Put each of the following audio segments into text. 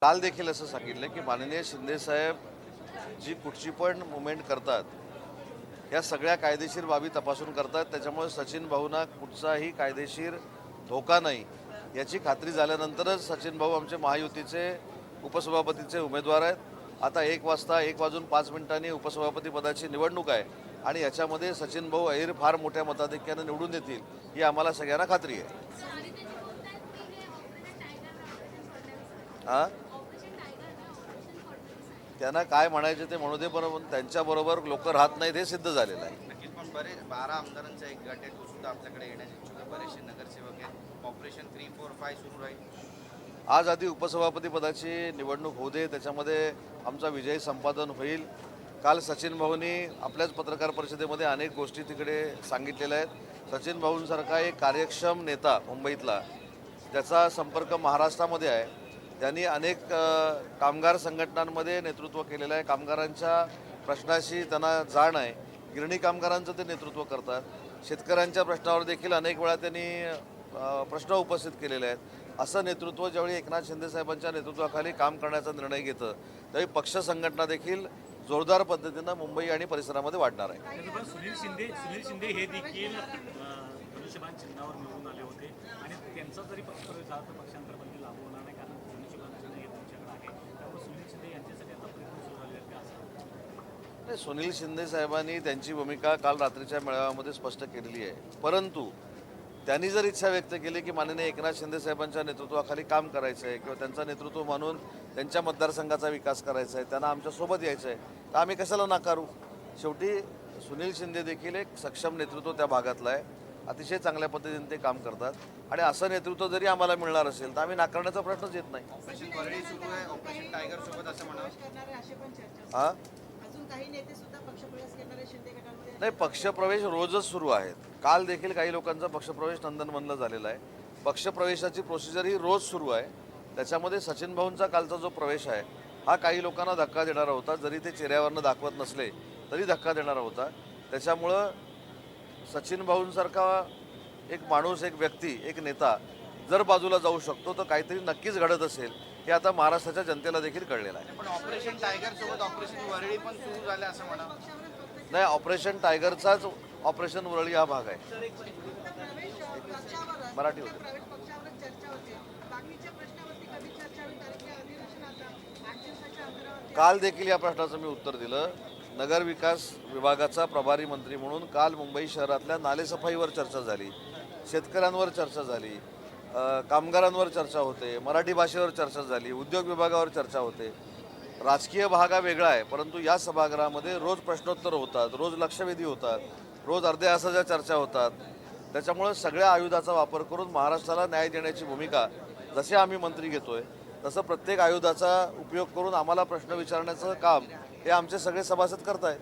काल देखील असं सांगितलं की माननीय शिंदेसाहेब जी कुठची पण मुवमेंट करतात या सगळ्या कायदेशीर बाबी तपासून करतात. त्याच्यामुळे सचिन भाऊंना कुठचाही कायदेशीर धोका नाही याची खात्री झाल्यानंतरच सचिन भाऊ आमचे महायुतीचे उपसभापतीचे उमेदवार आहेत. आता 1 वाजून 5 मिनिटांनी उपसभापती पदाची निवडणूक आहे आणि याच्यामध्ये सचिन भाऊ अहिर फार मोठ्या मताधिक्याने निवडून येतील ही आम्हाला सगळ्यांना खात्री आहे. हां, त्यांना काय म्हणायचे ते म्हणू दे, पण त्यांच्याबरोबर लोक राहत नाहीत हे सिद्ध झालेलं आहे. नक्कीच. पण बरेच 12 आमदारांचा एक गट आहे, तो सुद्धा आपल्याकडे येण्याचे इच्छुक आहे. बरेचसे नगरसेवक आहेत. ऑपरेशन 3-4-5 सुरू राहील. आज आधी उपसभापती पदाची निवडणूक होऊ दे, त्याच्यामध्ये आमचा विजय संपादन होईल. काल सचिन भाऊंनी आपल्याच पत्रकार परिषदेमध्ये अनेक गोष्टी तिकडे सांगितलेल्या आहेत. सचिन भाऊंसारखा एक कार्यक्षम नेता मुंबईतला ज्याचा संपर्क महाराष्ट्रामध्ये आहे, त्यांनी अनेक कामगार संघटनांमध्ये नेतृत्व केलेलं आहे. कामगारांच्या प्रश्नाशी त्यांना जाण आहे. गिरणी कामगारांचं ते नेतृत्व करतात. शेतकऱ्यांच्या प्रश्नावर देखील अनेक वेळा त्यांनी प्रश्न उपस्थित केलेले आहेत. असं नेतृत्व ज्यावेळी एकनाथ शिंदेसाहेबांच्या नेतृत्वाखाली काम करण्याचा निर्णय घेतं त्यावेळी पक्ष संघटना देखील जोरदार पद्धतीनं मुंबई आणि परिसरामध्ये वाढणार आहे. त्याचबरोबर सुनील शिंदे हे देखील धनुष्यबाण चिन्हावर निवडून आले होते आणि त्यांचा जरी पक्षप्रवेश झाला तर पक्षांतरबंदी लागू होणार नाही, कारण धनुष्यबाण चिन्ह हे तुमच्याकडे आहे. त्यामुळे सुनील शिंदे यांच्यासाठी आता प्रयत्न सुरू झाले आहेत का असं? नाही, सुनील शिंदे साहेबांनी त्यांची भूमिका काल रात्रीच्या मेळाव्यामध्ये स्पष्ट केलेली आहे. परंतु त्यांनी जर इच्छा व्यक्त केली की माननीय एकनाथ शिंदे साहेबांच्या नेतृत्वाखाली काम करायचं आहे किंवा त्यांचं नेतृत्व मानून त्यांच्या मतदारसंघाचा विकास करायचा आहे, त्यांना आमच्यासोबत यायचं आहे, तर आम्ही कशाला नाकारू. शेवटी सुनील शिंदे देखील एक सक्षम नेतृत्व त्या भागातलं आहे. अतिशय चांगल्या पद्धतीने ते काम करतात आणि असं नेतृत्व जरी आम्हाला मिळणार असेल तर आम्ही नाकारण्याचा प्रश्नच येत नाही. ऑपरेशन वरळी सुरू आहे, ऑपरेशन टायगर सोबत असं म्हणावं. हां, अजून काही नेते सुद्धा पक्षप्रवेश करणारे शिंदे गटामध्ये नाही, पक्षप्रवेश रोजच सुरू आहेत. काल देखील काही लोकांचा पक्षप्रवेश नंदनवनला झालेला आहे. पक्षप्रवेशाची प्रोसिजर ही रोज सुरू आहे. त्याच्यामध्ये सचिन भाऊंचा कालचा जो प्रवेश आहे हा काही लोकांना धक्का देणारा होता. जरी ते चेहऱ्यावरनं दाखवत नसले तरी धक्का देणारा होता. त्याच्यामुळं सचिन भाऊंसारखा एक माणूस, एक व्यक्ती, एक नेता जर बाजूला जाऊ शकतो तर काहीतरी नक्कीच घडत असेल हे आता महाराष्ट्राच्या जनतेला देखील कळलेलं आहे. पण ऑपरेशन टायगर सोबत ऑपरेशन वरळी पण सुरू झालं असं म्हणावं. नाही, ऑपरेशन टायगरचाच ऑपरेशन वरळी हा भाग आहे. मराठी होते. प्रायव्हेट पक्षावरच चर्चा होते. बाकीच्या प्रश्नावरती कधी चर्चा होईल? कारण की अधिवेशन आता 8 दिवसाच्या अंतरावरती काल देखील या प्रश्नाचं मी उत्तर दिलं. नगर विकास विभागाचा प्रभारी मंत्री म्हणून काल मुंबई शहरातल्या नालेसफाईवर चर्चा झाली, शेतकऱ्यांवर चर्चा झाली, कामगारांवर चर्चा होते, मराठी भाषेवर चर्चा झाली, उद्योग विभागावर चर्चा होते. राजकीय भाग हा वेगळा आहे, परंतु या सभागृहामध्ये रोज प्रश्नोत्तर होतात, रोज लक्षवेधी होतात, रोज अर्ध्या तासाच्या चर्चा होतात. त्याच्यामुळे सगळ्या आयुधाचा वापर करून महाराष्ट्राला न्याय देण्याची भूमिका जसे आम्ही मंत्री घेतोय तसं प्रत्येक आयुधाचा उपयोग करून आम्हाला प्रश्न विचारण्याचं काम हे आमचे सगळे सभासद करतायत.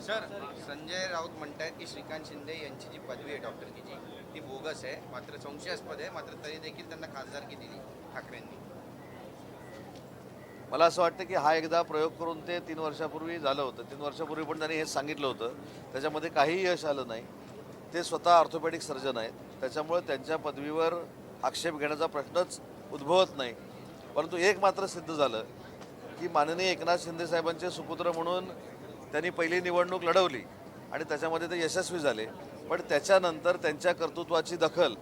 सर, संजय राऊत म्हणतायत की श्रीकांत शिंदे यांची जी पदवी आहे डॉक्टरकीची ती बोगस आहे, मात्र संशयास्पद आहे, मात्र तरी देखील त्यांना खासदारकी दिली ठाकरेंनी. मला असं वाटतं की हा एकदा प्रयोग करून ते 3 वर्षापूर्वी झालं होतं. 3 वर्षापूर्वी पण त्यांनी हेच सांगितलं होतं. त्याच्यामध्ये काहीही यश आलं नाही. ते स्वतः ऑर्थोपेडिक सर्जन आहेत, त्याच्यामुळे त्यांच्या पदवीवर आक्षेप घेण्याचा प्रश्नच उद्भवत नाही. परंतु एक मात्र सिद्ध झालं की माननीय एकनाथ शिंदे साहेबांचे सुपुत्र म्हणून त्यांनी पहिली निवडणूक लढवली आणि त्याच्यामध्ये ते यशस्वी झाले. पण त्याच्यानंतर त्यांच्या कर्तृत्वाची दखल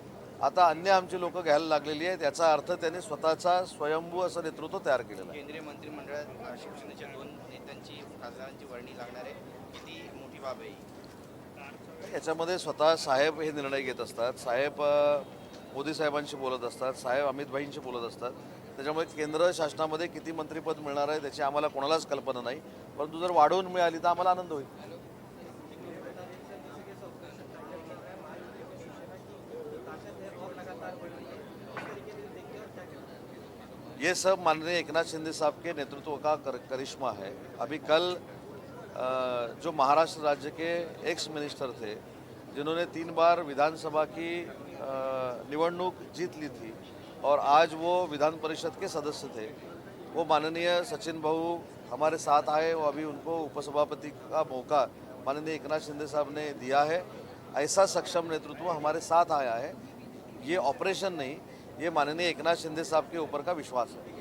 आता अन्य आमची लोक घ्यायला लागलेली आहेत. याचा अर्थ त्यांनी स्वतःचा स्वयंभू असं नेतृत्व तयार केलेलं आहे. केंद्रीय मंत्रिमंडळात शिवसेनेच्या 2 नेत्यांची खासदारांची वर्णी लागणार आहे. किती मोठी बाब आहे ही? याच्यामध्ये स्वतः साहेब हे निर्णय घेत असतात. साहेब मोदी साहेबांशी बोलत असतात, साहेब अमित भाईंशी बोलत असतात. त्याच्यामुळे केंद्र शासनामध्ये किती मंत्रिपद मिळणार आहे त्याची आम्हाला कोणालाच कल्पना नाही. परंतु जर वाढवून मिळाली तर आम्हाला आनंद होईल. ये सब माननीय एकनाथ शिंदे साहब के नेतृत्व का करिश्मा है. अभी कल जो महाराष्ट्र राज्य के एक्स मिनिस्टर थे जिन्होंने 3 बार विधानसभा की निवडणूक जीत ली थी और आज वो विधान परिषद के सदस्य थे, वो माननीय सचिन भाऊ हमारे साथ आए और अभी उनको उपसभापति का मौका माननीय एकनाथ शिंदे साहब ने दिया है. ऐसा सक्षम नेतृत्व हमारे साथ आया है. ये ऑपरेशन नहीं, ये माननीय एकनाथ शिंदे साहब के ऊपर का विश्वास है.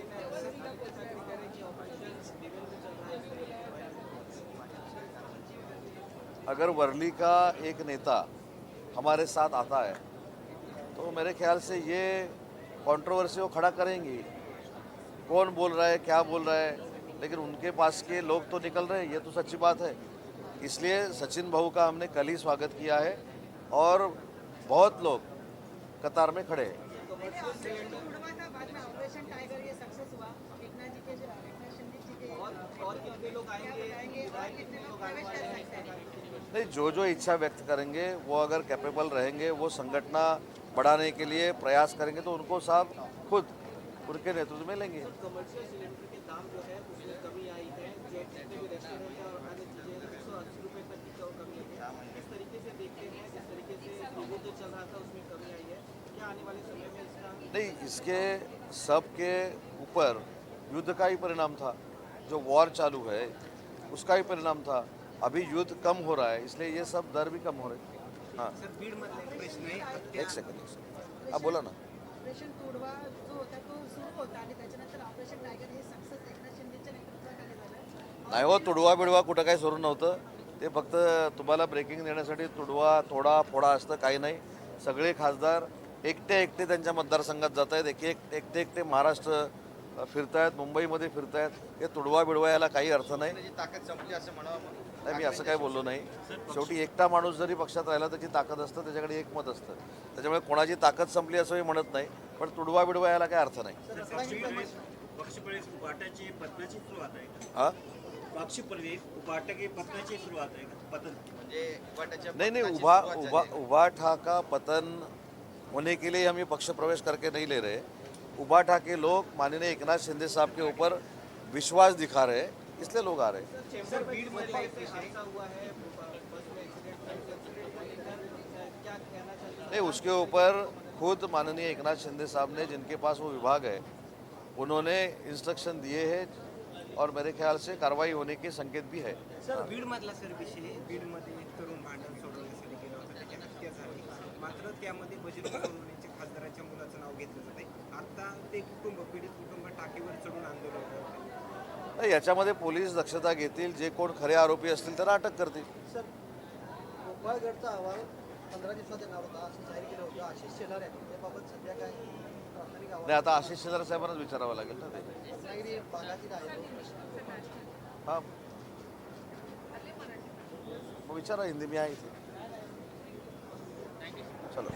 अगर वर्ली का एक नेता हमारे साथ आता है तो मेरे ख्याल से ये कंट्रोवर्सी वो खड़ा करेंगी, कौन बोल रहा है क्या बोल रहा है, लेकिन उनके पास के लोग तो निकल रहे हैं, ये तो सच्ची बात है। इसलिए सचिन भाऊ का हमने कल ही स्वागत किया है और बहुत लोग कतार में खड़े हैं। ऑपरेशन उड़वा था, बाद में ऑपरेशन टाइगर ये सक्सेस हुआ। एकनाथ जी के जो एकनाथ शिंदे जी के और कितने लोग आएंगे और कितने लोग प्रवेश कर सकते हैं? नहीं, जो इच्छा व्यक्त करेंगे वो अगर कैपेबल रहेंगे, वो संगठना बढ़ाने के लिए प्रयास करेंगे तो उनको साहब खुद उनके नेतृत्व में लेंगे। कमर्शियल सिलेंडर के दाम जो है उसमें कमी आई है। जेट जितने भी रेस्टोरेंट और अन्य चीज़ें 180 रुपये तक की कमी आई है। किस तरीके से देखते हैं, जिस तरीके से कोविड जो चल रहा था उसमें कमी आई है, क्या आने वाले समय में इसका? नहीं, इसके सब के ऊपर युद्ध का ही परिणाम था, जो वॉर चालू है उसका ही परिणाम था। अभी युद्ध कम हो रहा है, इसलिए ये सब दर भी कम हो रहे हैं। हाँ, सर बीड मधला एक प्रश्न आहे. एक सेकंड आप बोला ना। ऑपरेशन तुडवा जो होता तो सुरू होता आणि त्याच्यानंतर ऑपरेशन टायगर हे सक्सेस एकनाथ शिंदेच्या नेतृत्वाखाली झालं. नाही हो, तुडवा बिडवा कुठं काही सुरू नव्हतं, ते फक्त तुम्हाला ब्रेकिंग देण्यासाठी तुडवा थोडा फोडा असतं, काही नाही। सगळे खासदार एकटे त्यांच्या मतदारसंघात जात आहेत, एकटे महाराष्ट्र फिरतायत, मुंबईमध्ये फिरतायत। हे तुडवा बिडवा याला काही अर्थ नाही। त्याची ताकद संपली असं म्हणावं. नाही, मी असं काही बोललो नाही। शेवटी एकटा माणूस जरी पक्षात राहिला त्याची ताकद असतं, त्याच्याकडे एक मत असतं, त्याच्यामुळे कोणाची ताकद संपली असं मी म्हणत नाही, पण तुडवा बिडवा याला काही अर्थ नाही। पक्षप्रवेश उपाटाची पतनाची सुरुवात आहे का? हा, पक्षप्रवेश उपाटकी पतनाची सुरुवात आहे का? पतन म्हणजे उभाटाच्या नहीं पतनाची उभा सुरुवात उभा झाली. उबाठा का पतन होने के लिए हम ये पक्ष प्रवेश करके नहीं ले रहे। उबाठा के लोग माननीय एकनाथ शिंदे साहब के ऊपर विश्वास दिखा रहे हैं, इसलिए लोग आ रहे हैं। सर बीड मधला एक हादसा हुआ है, बस में एक्सीडेंट, क्या कहना चाहते हैं? नहीं, उसके ऊपर खुद माननीय एकनाथ शिंदे साहब ने, जिनके पास वो विभाग है, उन्होंने इंस्ट्रक्शन दिए हैं और मेरे ख्याल से कार्रवाई होने के संकेत भी है। सर बीड मधला सर विषय, बीडमध्ये एक तरुण भांडण सोडवण्यासाठी गेला होता, त्याची हत्या झाली. मात्र त्यामध्ये बजरंग सोनवणेच्या खासदाराच्या मुलाचं नाव घेतलं जात आहे. आता ते कुटुंब, पीडित कुटुंब टाकीवर चढून आंदोलन करत आहे. नाही, याच्यामध्ये पोलीस दक्षता घेतील, जे कोण खरे आरोपी असतील त्यांना अटक करतील। सर गोपाळगडचा अहवाल 15 दिवसात येणार होता असं जाहीर केलं होतं. आशिष शेलार आहे त्याबाबत सध्या काय प्राथमिक नाही, आता आशिष शेलार साहेबांनाच विचारावं लागेल ना ते। रत्नागिरी भागातील आहे तो प्रश्न. हाँ, वो विचारा, हिंदी में आई थी। चलो।